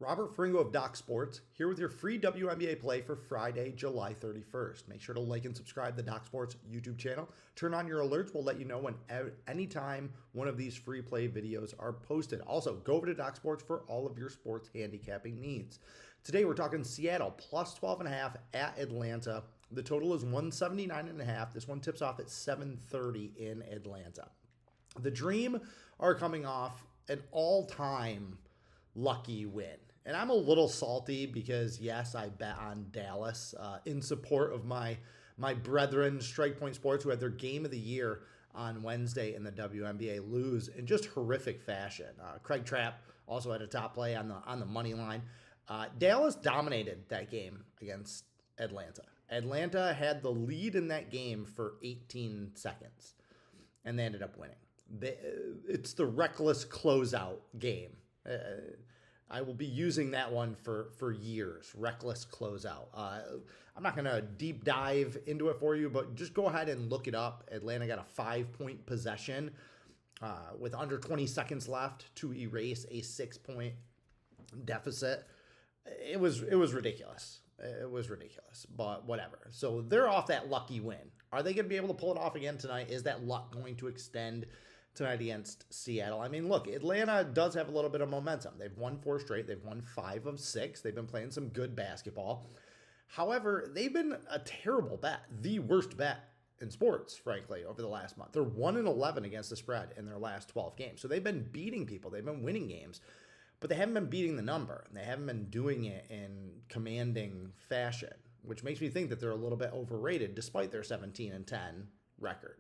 Robert Ferringo of DocSports here with your free WNBA play for Friday, July 31st. Make sure to like and subscribe to the DocSports YouTube channel. Turn on your alerts. We'll let you know when anytime one of these free play videos are posted. Also, go over to DocSports for all of your sports handicapping needs. Today, we're talking Seattle plus 12.5 at Atlanta. The total is 179.5. This one tips off at 7:30 in Atlanta. The Dream are coming off an all-time lucky win. And I'm a little salty because, yes, I bet on Dallas in support of my brethren, Strike Point Sports, who had their game of the year on Wednesday in the WNBA lose in just horrific fashion. Craig Trapp also had a top play on the money line. Dallas dominated that game against Atlanta. Atlanta had the lead in that game for 18 seconds, and they ended up winning. It's the reckless closeout game. I will be using that one for years. Reckless closeout. I'm not going to deep dive into it for you, but just go ahead and look it up. Atlanta got a 5-point possession with under 20 seconds left to erase a 6-point deficit. It was ridiculous. It was ridiculous, but whatever. So they're off that lucky win. Are they going to be able to pull it off again tonight? Is that luck going to extend tonight against Seattle? I mean, look, Atlanta does have a little bit of momentum. They've won 4 straight. They've won 5 of 6. They've been playing some good basketball. However, they've been a terrible bet, the worst bet in sports, frankly, over the last month. They're 1-11 against the spread in their last 12 games. So they've been beating people. They've been winning games, but they haven't been beating the number. They haven't been doing it in commanding fashion, which makes me think that they're a little bit overrated despite their 17-10 record.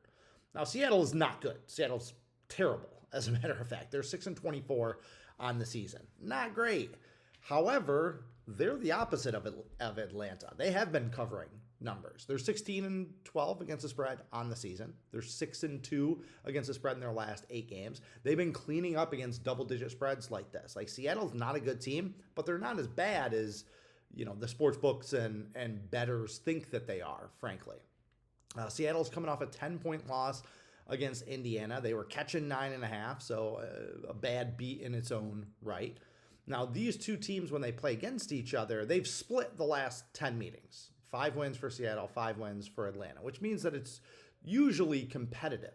Now, Seattle is not good. Seattle's terrible, as a matter of fact. They're 6-24 on the season. Not great. However, they're the opposite of Atlanta. They have been covering numbers. They're 16-12 against the spread on the season. They're 6-2 against the spread in their last 8 games. They've been cleaning up against double-digit spreads like this. Like, Seattle's not a good team, but they're not as bad as, the sports books and bettors think that they are, frankly. Seattle's coming off a 10-point loss against Indiana. They were catching 9.5, so a bad beat in its own right. Now, these two teams, when they play against each other, they've split the last 10 meetings. 5 wins for Seattle, 5 wins for Atlanta, which means that it's usually competitive.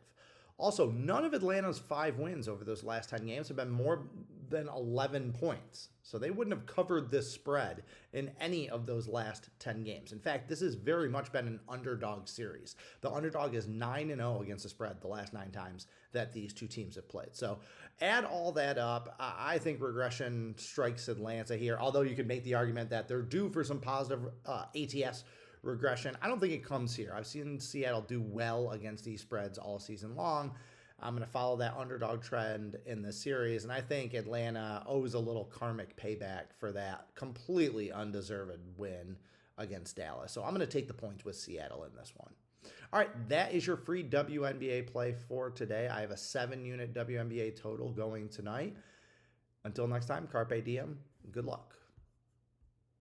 Also, none of Atlanta's 5 wins over those last 10 games have been more than 11 points. So they wouldn't have covered this spread in any of those last 10 games. In fact, this has very much been an underdog series. The underdog is 9-0 against the spread the last 9 times that these two teams have played. So add all that up, I think regression strikes Atlanta here, although you could make the argument that they're due for some positive ATS regression. I don't think it comes here. I've seen Seattle do well against these spreads all season long. I'm going to follow that underdog trend in the series, and I think Atlanta owes a little karmic payback for that completely undeserved win against Dallas. So I'm going to take the points with Seattle in this one. All right, that is your free WNBA play for today. I have a 7-unit WNBA total going tonight. Until next time, Carpe Diem. Good luck.